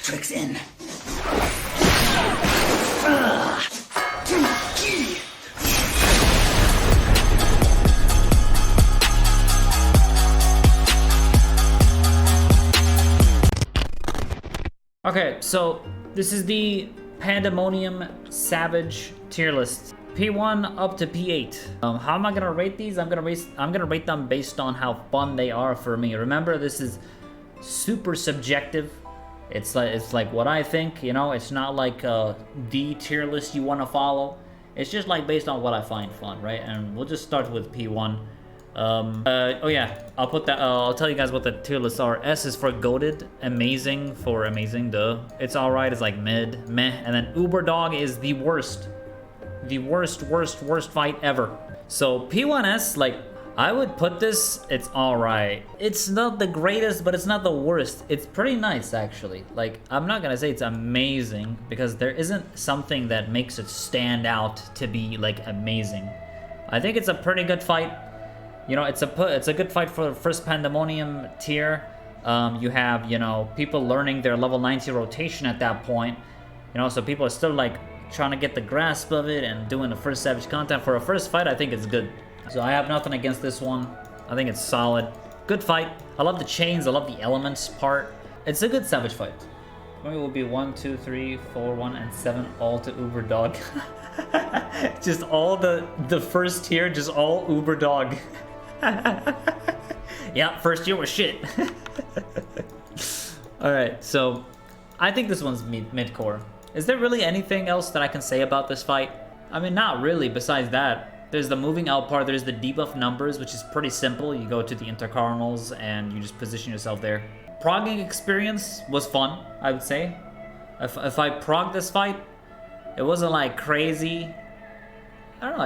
Tricks in. Okay, so this is the Pandemonium Savage tier list. P1 up to P8. How am I gonna rate these? I'm gonna rate them based on how fun they are for me. Remember, this is super subjective. It's like what I think, you know. It's not like the tier list you want to follow. It's just like based on what I find fun, right? And we'll just start with P1. Oh yeah, I'll put that. I'll tell you guys what the tier lists are. S is for goated, amazing for amazing. Duh. It's alright. It's like mid, meh, and then Uber Dog is the worst fight ever. So P1S, like, I would put this, it's alright. It's not the greatest, but it's not the worst. It's pretty nice, actually. Like, I'm not gonna say it's amazing, because there isn't something that makes it stand out to be, like, amazing. I think it's a pretty good fight. You know, it's a good fight for the first Pandemonium tier. You have, you know, people learning their level 90 rotation at that point. You know, so people are still, like, trying to get the grasp of it and doing the first Savage content. For a first fight, I think it's good. So I have nothing against this one. I think it's solid. Good fight. I love the chains. I love the elements part. It's a good Savage fight. Maybe it will be 1, 2, 3, 4, 1, and 7 all to Uber Dog. Just all the first tier, just all Uber Dog. Yeah, first year was shit. Alright, so I think this one's mid-core. Is there really anything else that I can say about this fight? I mean, not really, besides that. There's the moving out part, there's the debuff numbers, which is pretty simple. You go to the intercardinals and you just position yourself there. Progging experience was fun, I would say. If I progged this fight, it wasn't like crazy. I don't know,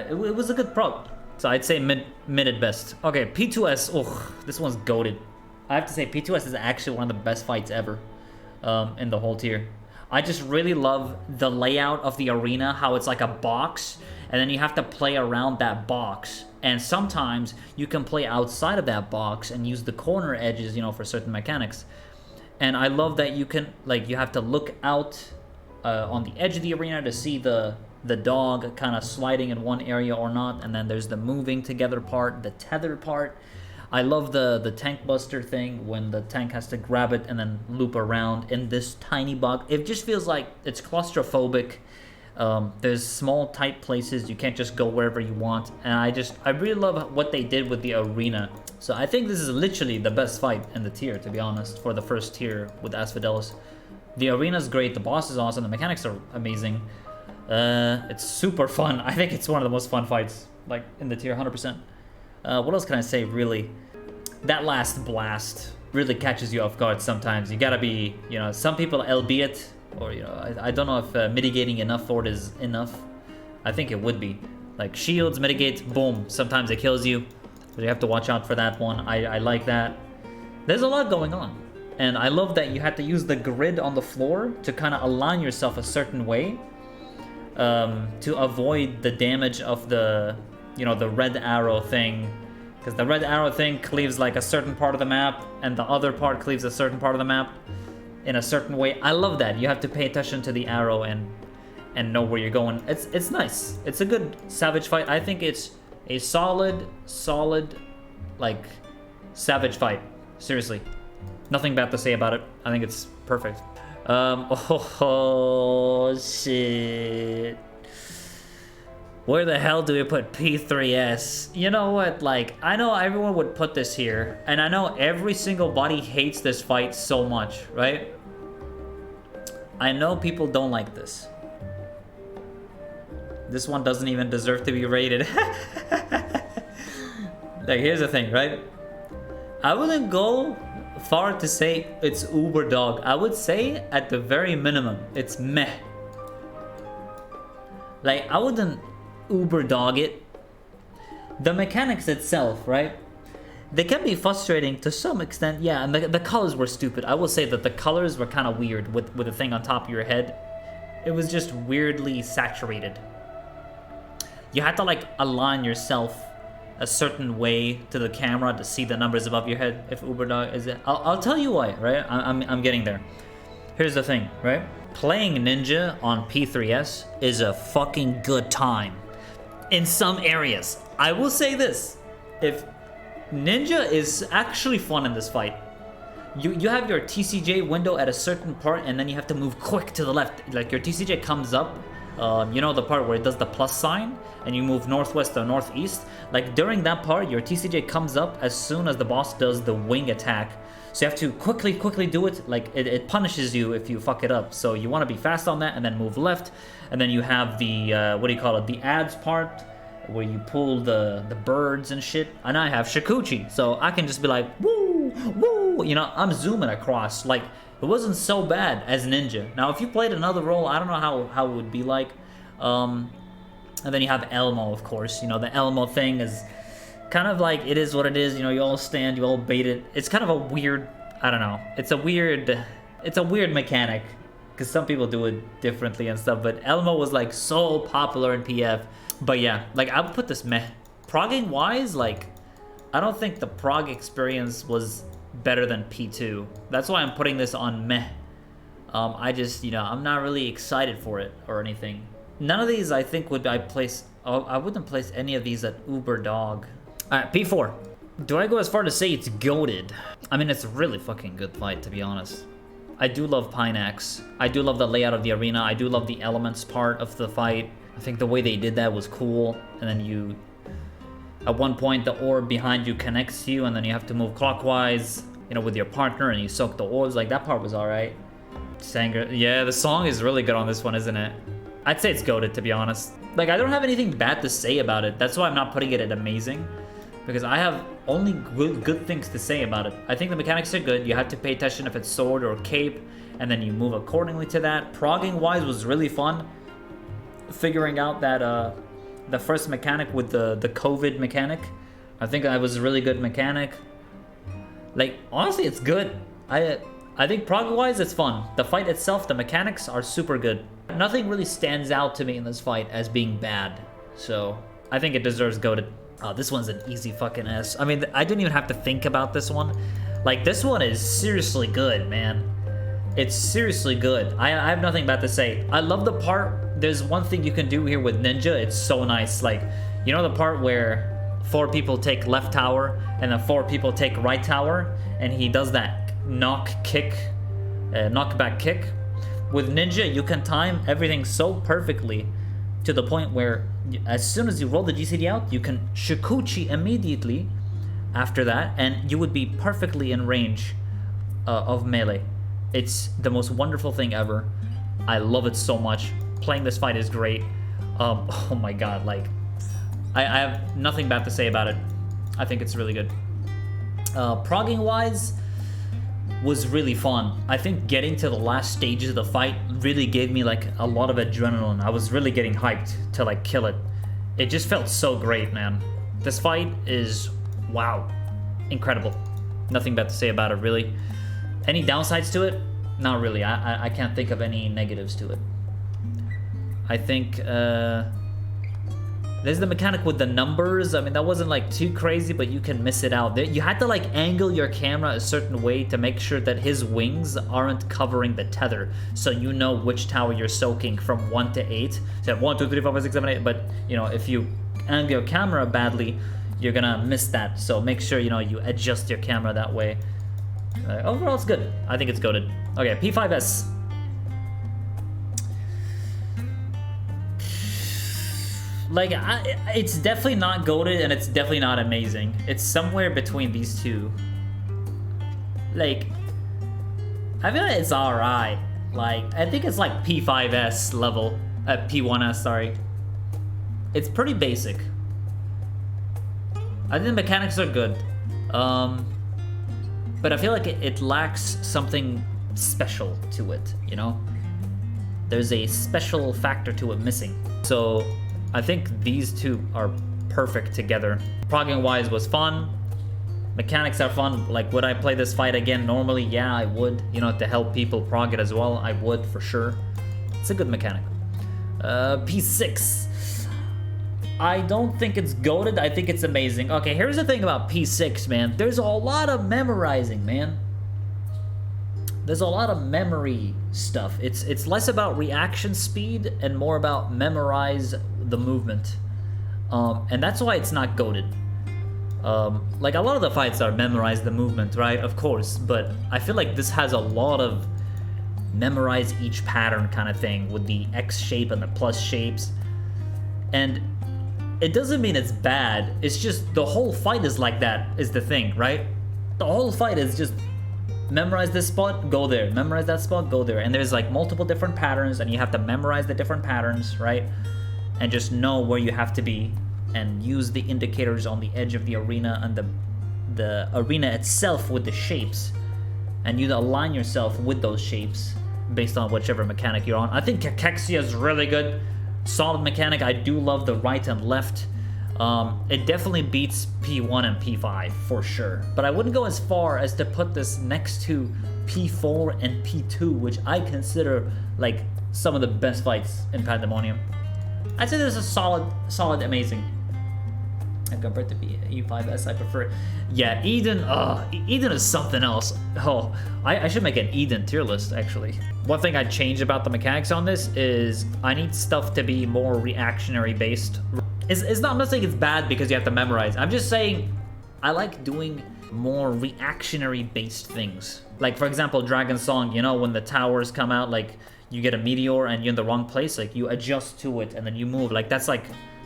it was a good prog. So I'd say mid at best. Okay, P2S, oh, this one's goated. I have to say, P2S is actually one of the best fights ever in the whole tier. I just really love the layout of the arena, how it's like a box, and then you have to play around that box. And sometimes you can play outside of that box and use the corner edges, you know, for certain mechanics. And I love that you can, like, you have to look out on the edge of the arena to see the dog kind of sliding in one area or not. And then there's the moving together part, the tethered part. I love the tank buster thing when the tank has to grab it and then loop around in this tiny box. It just feels like it's claustrophobic. There's small tight places. You can't just go wherever you want. And I really love what they did with the arena. So I think this is literally the best fight in the tier, to be honest, for the first tier with Asphodelos. The arena's great. The boss is awesome. The mechanics are amazing. It's super fun. I think it's one of the most fun fights, like, in the tier, 100%. What else can I say, really? That last blast really catches you off guard sometimes. You gotta be, you know, some people LB it, or, you know, I don't know if mitigating enough for it is enough. I think it would be. Like, shields, mitigate, boom, sometimes it kills you. But you have to watch out for that one. I like that. There's a lot going on. And I love that you had to use the grid on the floor to kind of align yourself a certain way to avoid the damage of the, you know, the red arrow thing, because the red arrow thing cleaves like a certain part of the map and the other part cleaves a certain part of the map in a certain way. I love that. You have to pay attention to the arrow and know where you're going. It's nice. It's a good Savage fight. I think it's a solid like Savage fight. Seriously, nothing bad to say about it. I think it's perfect. Oh shit. Where the hell do we put P3S? You know what, like, I know everyone would put this here, and I know every single body hates this fight so much, right? I know people don't like this. This one doesn't even deserve to be rated. Like, here's the thing, right? I wouldn't go far to say it's Uber Dog. I would say, at the very minimum, it's meh. Like, I wouldn't Uber Dog it. The mechanics itself, right? They can be frustrating to some extent, yeah, and the colors were stupid. I will say that the colors were kind of weird with the thing on top of your head. It was just weirdly saturated. You had to, like, align yourself a certain way to the camera to see the numbers above your head if Uber Dog is it. I'll tell you why, right? I'm getting there. Here's the thing, right? Playing Ninja on P3S is a fucking good time. In some areas. I will say this. If Ninja is actually fun in this fight. You have your TCJ window at a certain part, and then you have to move quick to the left. Like your TCJ comes up, you know the part where it does the plus sign, and you move northwest or northeast. Like during that part, your TCJ comes up as soon as the boss does the wing attack. So you have to quickly do it. Like it punishes you if you fuck it up. So you want to be fast on that, and then move left. And then you have the what do you call it? The ads part, where you pull the birds and shit. And I have Shikuchi, so I can just be like, woo, woo, you know, I'm zooming across. Like, it wasn't so bad as Ninja. Now, if you played another role, I don't know how it would be like. And then you have Elmo, of course. You know, the Elmo thing is kind of like, it is what it is. You know, you all stand, you all bait it. It's kind of a weird, I don't know. It's a weird mechanic. Because some people do it differently and stuff. But Elmo was like so popular in PF. But yeah, like I would put this meh. Progging wise, like I don't think the prog experience was better than P2. That's why I'm putting this on meh. I just, you know, I'm not really excited for it or anything. None of these I think would I place. Oh, I wouldn't place any of these at Uber Dog. Alright, P4. Do I go as far to say it's goated? I mean, it's a really fucking good fight, to be honest. I do love Pinax. I do love the layout of the arena. I do love the elements part of the fight. I think the way they did that was cool. And then you, at one point, the orb behind you connects to you, and then you have to move clockwise, you know, with your partner, and you soak the orbs. Like, that part was alright. Thancred. Yeah, the song is really good on this one, isn't it? I'd say it's goated, to be honest. Like, I don't have anything bad to say about it. That's why I'm not putting it at amazing. Because I have only good things to say about it. I think the mechanics are good. You have to pay attention if it's sword or cape, and then you move accordingly to that. Progging-wise was really fun. Figuring out that the first mechanic with the COVID mechanic, I think that was a really good mechanic. Like, honestly, it's good. I think prog-wise, it's fun. The fight itself, the mechanics are super good. Nothing really stands out to me in this fight as being bad. So, I think it deserves goated. Oh, this one's an easy fucking S. I mean, I didn't even have to think about this one. Like, this one is seriously good, man. It's seriously good. I have nothing bad to say. I love the part, there's one thing you can do here with Ninja, it's so nice. Like, you know the part where 4 people take left tower, and then 4 people take right tower, and he does that knockback kick? With Ninja, you can time everything so perfectly to the point where as soon as you roll the GCD out, you can Shikuchi immediately after that, and you would be perfectly in range of melee. It's the most wonderful thing ever. I love it so much. Playing this fight is great. Oh my god, like, I have nothing bad to say about it. I think it's really good. Progging wise was really fun. I think getting to the last stages of the fight really gave me like a lot of adrenaline. I was really getting hyped to like kill it. It just felt so great, man. This fight is, wow, incredible. Nothing bad to say about it, really. Any downsides to it? Not really. I can't think of any negatives to it. I think there's the mechanic with the numbers. I mean, that wasn't like too crazy, but you can miss it out. You had to like angle your camera a certain way to make sure that his wings aren't covering the tether, so you know which tower you're soaking from 1 to 8. So 1, 2, 3, 4, 5, 6, 7, 8. But you know, if you angle your camera badly, you're gonna miss that. So make sure, you know, you adjust your camera that way. Overall, it's good. I think it's goated. Okay, P5S. Like, it's definitely not goated, and it's definitely not amazing. It's somewhere between these two. Like, I feel like it's alright. Like, I think it's like P5S level. P1S, sorry. It's pretty basic. I think the mechanics are good. But I feel like it lacks something special to it, you know? There's a special factor to it missing. So I think these two are perfect together. Progging wise was fun. Mechanics are fun. Like, would I play this fight again normally? Yeah, I would. You know, to help people prog it as well, I would for sure. It's a good mechanic. P6. I don't think it's goated. I think it's amazing. Okay, here's the thing about P6, man. There's a lot of memorizing, man. there's a lot of memory stuff. It's less about reaction speed and more about memorize the movement. And that's why it's not goated. Like a lot of the fights are memorize the movement, right? Of course, but I feel like this has a lot of memorize each pattern kind of thing with the X shape and the plus shapes. And it doesn't mean it's bad, it's just the whole fight is like that, is the thing, right? The whole fight is just memorize this spot, go there, memorize that spot, go there. And there's like multiple different patterns and you have to memorize the different patterns, right? And just know where you have to be and use the indicators on the edge of the arena and the arena itself with the shapes. And you align yourself with those shapes based on whichever mechanic you're on. I think KEKW is really good. Solid mechanic. I do love the right and left. It definitely beats P1 and P5 for sure. But I wouldn't go as far as to put this next to P4 and P2, which I consider like some of the best fights in Pandemonium. I'd say this is solid, amazing. And compared to P8S, I prefer. Yeah, Eden. Eden is something else. Oh, I should make an Eden tier list actually. One thing I'd change about the mechanics on this is I need stuff to be more reactionary based. It's not, I'm not saying it's bad because you have to memorize. I'm just saying I like doing more reactionary based things. Like for example, Dragon Song. You know, when the towers come out, like you get a meteor and you're in the wrong place, like you adjust to it and then you move. Like that's like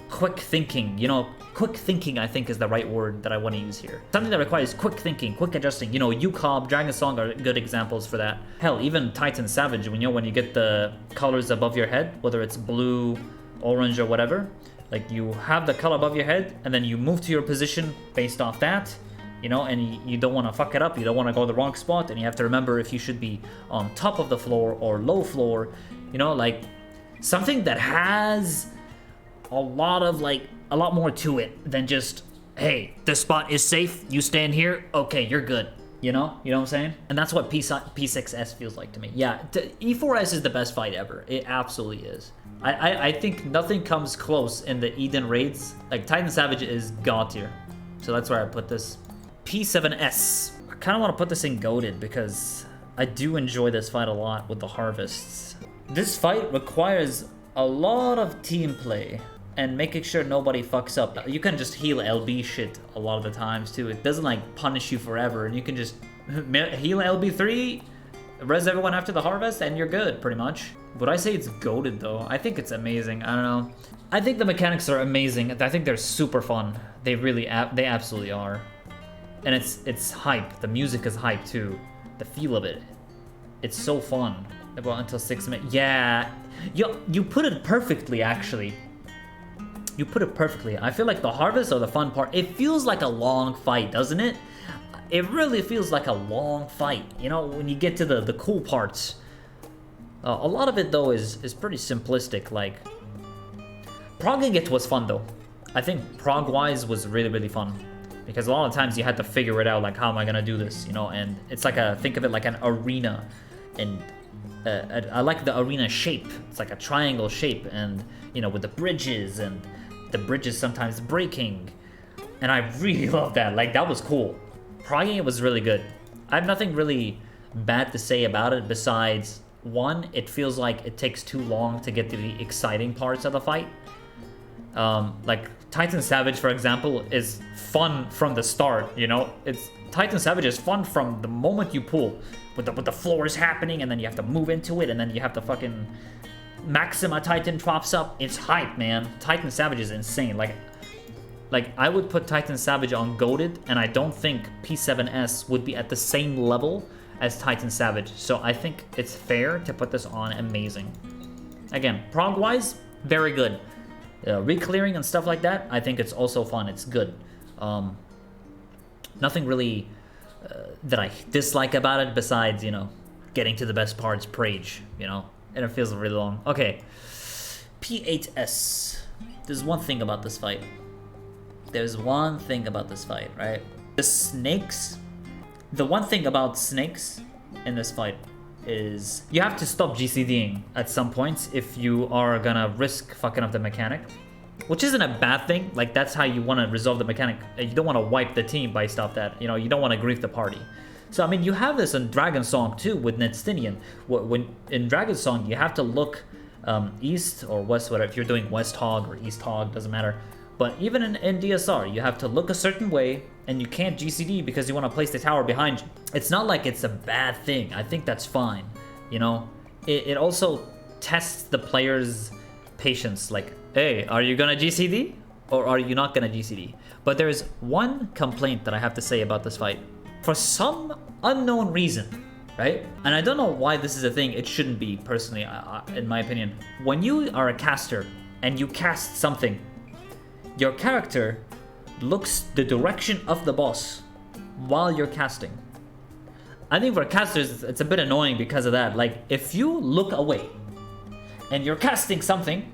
quick thinking, you know. Quick thinking, I think, is the right word that I want to use here. Something that requires quick thinking, quick adjusting. You know, UCOB, Dragon Song are good examples for that. Hell, even Titan Savage, when you get the colors above your head, whether it's blue, orange, or whatever, like you have the color above your head, and then you move to your position based off that, you know, and you don't want to fuck it up. You don't want to go the wrong spot, and you have to remember if you should be on top of the floor or low floor, you know, like something that has a lot more to it than just, hey, this spot is safe, you stand here, okay, you're good. You know what I'm saying? And that's what P6S feels like to me. Yeah, E4S is the best fight ever. It absolutely is. I think nothing comes close in the Eden raids. Like Titan Savage is god tier. So that's where I put this. P7S. I kind of want to put this in goated because I do enjoy this fight a lot with the harvests. This fight requires a lot of team play and making sure nobody fucks up. You can just heal LB shit a lot of the times too. It doesn't like punish you forever, and you can just heal LB3, res everyone after the harvest, and you're good pretty much. Would I say it's goated though? I think it's amazing. I don't know. I think the mechanics are amazing. I think they're super fun. They really, they absolutely are. And it's hype. The music is hype too. The feel of it. It's so fun. About until 6 minutes. Yeah, you put it perfectly actually. You put it perfectly. I feel like the harvest are the fun part. It feels like a long fight, doesn't it? It really feels like a long fight. You know, when you get to the cool parts. A lot of it though is pretty simplistic. Like, progging it was fun though. I think prog-wise was really fun. Because a lot of times you had to figure it out, like, how am I gonna do this, you know? And it's like think of it like an arena. And I like the arena shape. It's like a triangle shape, and you know, with the bridges and the bridges sometimes breaking, and I really love that. Like, that was cool. Progging it was really good. I have nothing really bad to say about it besides, one, it feels like it takes too long to get to the exciting parts of the fight. Like Titan Savage, for example, is fun from the start. You know, Titan Savage is fun from the moment you pull, with the floors happening, and then you have to move into it, and then you have to fucking Maxima Titan drops up. It's hype, man. Titan Savage is insane. Like I would put Titan Savage on goated, and I don't think P7S would be at the same level as Titan Savage. So I think it's fair to put this on amazing. Again, prog-wise, very good. Reclearing and stuff like that, I think it's also fun. It's good. Nothing really that I dislike about it besides, you know, getting to the best parts, Prage, you know, and it feels really long. Okay, P8S. There's one thing about this fight. Right? The snakes. The one thing about snakes in this fight is you have to stop GCDing at some points if you are gonna risk fucking up the mechanic, which isn't a bad thing. Like, that's how you want to resolve the mechanic. You don't want to wipe the team by stop that. You know, you don't want to grief the party. So I mean, you have this in Dragon Song too with Nedstinian. When in Dragon Song, you have to look east or west, whatever. If you're doing West Hog or East Hog, doesn't matter. But even in DSR, you have to look a certain way, and you can't GCD because you want to place the tower behind you. It's not like it's a bad thing. I think that's fine. You know, it also tests the player's patience. Like, hey, are you gonna GCD or are you not gonna GCD? But there's one complaint that I have to say about this fight. For some unknown reason, right? And I don't know why this is a thing. It shouldn't be, personally, in my opinion. When you are a caster and you cast something, your character looks the direction of the boss while you're casting. I think for casters, it's a bit annoying because of that. Like, if you look away and you're casting something,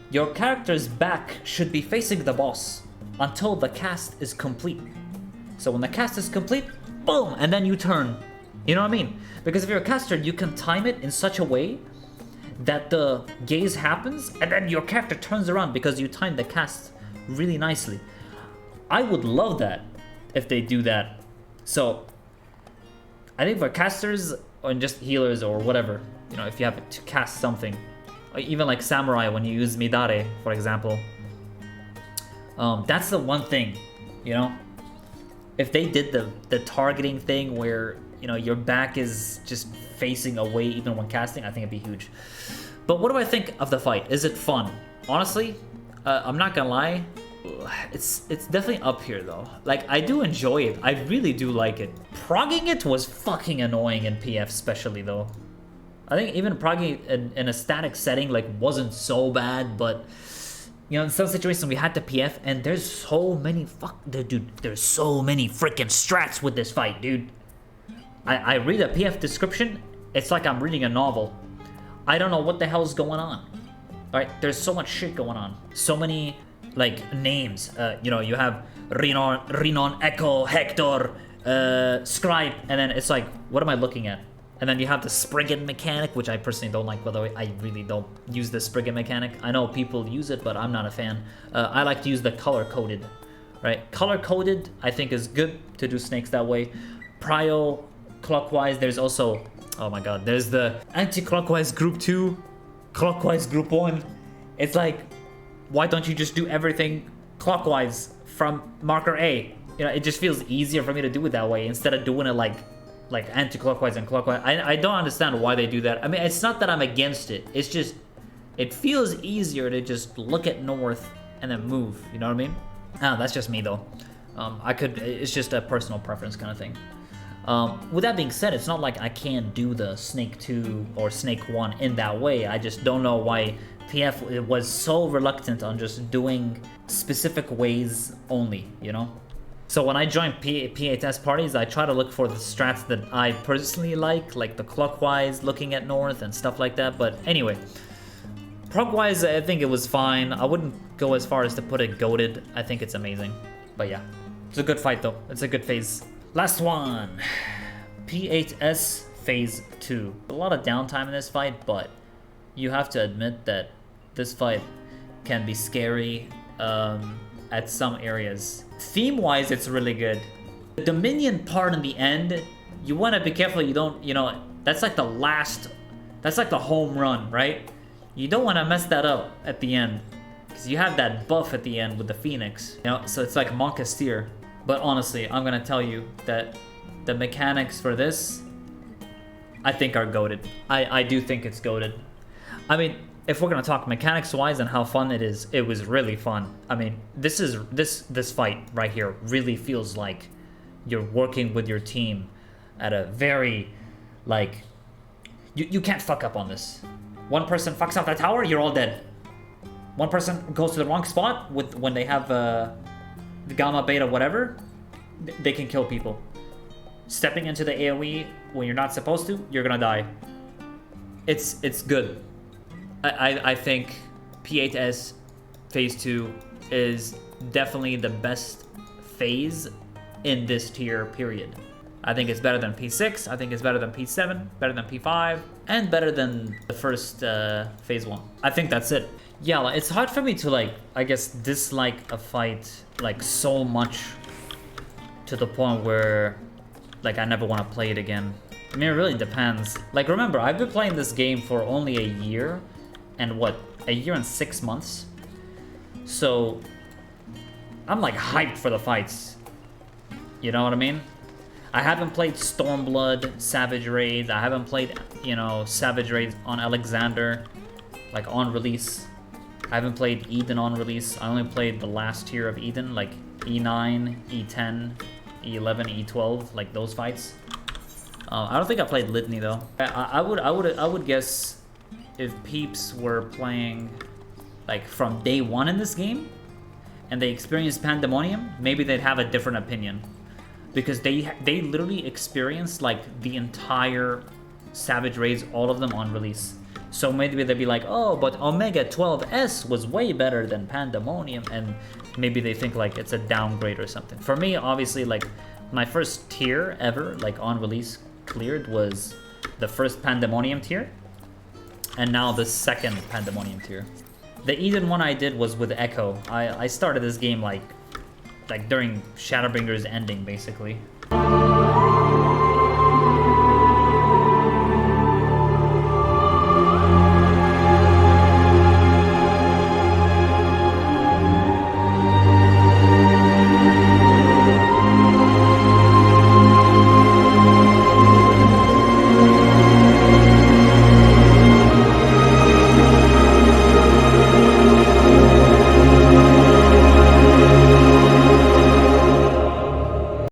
your character's back should be facing the boss until the cast is complete. So when the cast is complete, boom, and then you turn. You know what I mean? Because if you're a caster, you can time it in such a way that the gaze happens and then your character turns around because you timed the cast really nicely. I would love that if they do that. So I think for casters or just healers or whatever, you know, if you have to cast something, even like Samurai when you use Midare, for example, that's the one thing, you know, if they did the targeting thing where, you know, your back is just facing away even when casting, I think it'd be huge. But what do I think of the fight? Is it fun? Honestly, I'm not gonna lie, it's definitely up here though. Like, I do enjoy it. I really do like it. Progging it was fucking annoying in PF especially though. I think even progging in a static setting like wasn't so bad, but you know, in some situations we had to PF and there's so many there's so many freaking strats with this fight, dude. I read a PF description, it's like I'm reading a novel. I don't know what the hell's going on. Alright, there's so much shit going on. So many like names. You know, you have Rinon, Echo, Hector, Scribe, and then it's like, what am I looking at? And then you have the Spriggan mechanic, which I personally don't like, by the way. I really don't use the Spriggan mechanic. I know people use it, but I'm not a fan. I like to use the color-coded, right? Color-coded, I think, is good to do snakes that way. Prio, clockwise, there's also, oh my god, there's the anti-clockwise group 2, clockwise group 1. It's like, why don't you just do everything clockwise from marker A? You know, it just feels easier for me to do it that way instead of doing it like anti-clockwise and clockwise. I don't understand why they do that. I mean, it's not that I'm against it. It's just, it feels easier to just look at north and then move. You know what I mean? That's just me though. It's just a personal preference kind of thing. With that being said, it's not like I can't do the Snake 2 or Snake 1 in that way. I just don't know why PF was so reluctant on just doing specific ways only, you know? So when I join P8S parties, I try to look for the strats that I personally like the clockwise, looking at north and stuff like that. But anyway, prog-wise, I think it was fine. I wouldn't go as far as to put it goated. I think it's amazing. But yeah, it's a good fight though. It's a good phase. Last one, P8S Phase 2. A lot of downtime in this fight, but you have to admit that this fight can be scary at some areas. Theme-wise, it's really good. The Dominion part in the end, you want to be careful you don't, you know, that's like the home run, right? You don't want to mess that up at the end, because you have that buff at the end with the Phoenix, you know, so it's like Monkastir. But honestly, I'm gonna tell you that the mechanics for this, I think are goated. I do think it's goated. I mean, if we're gonna talk mechanics-wise and how fun it is, it was really fun. I mean, this fight right here really feels like you're working with your team at a very, like, you can't fuck up on this. One person fucks up that tower, you're all dead. One person goes to the wrong spot when they have the gamma, beta, whatever, they can kill people. Stepping into the AoE when you're not supposed to, you're gonna die. It's good. I think P8S Phase 2 is definitely the best phase in this tier, period. I think it's better than P6, I think it's better than P7, better than P5, and better than the first Phase 1. I think that's it. Yeah, like, it's hard for me to, like, I guess, dislike a fight, like, so much to the point where like I never want to play it again. I mean, it really depends. Like, remember, I've been playing this game for only a year and what, a year and 6 months? So, I'm like hyped for the fights. You know what I mean? I haven't played Stormblood, Savage Raids. I haven't played, you know, Savage Raids on Alexander, like on release. I haven't played Eden on release. I only played the last tier of Eden, like E9, E10, E11, E12, like those fights. I don't think I played Litany though. I would guess if peeps were playing like from day one in this game, and they experienced Pandemonium, maybe they'd have a different opinion, because they literally experienced like the entire Savage Raids, all of them on release. So maybe they'd be like, oh, but Omega 12S was way better than Pandemonium, and maybe they think like it's a downgrade or something. For me, obviously, like my first tier ever, like on release cleared, was the first Pandemonium tier, and now the second Pandemonium tier. The Eden one I did was with Echo. I started this game like during Shadowbringer's ending, basically.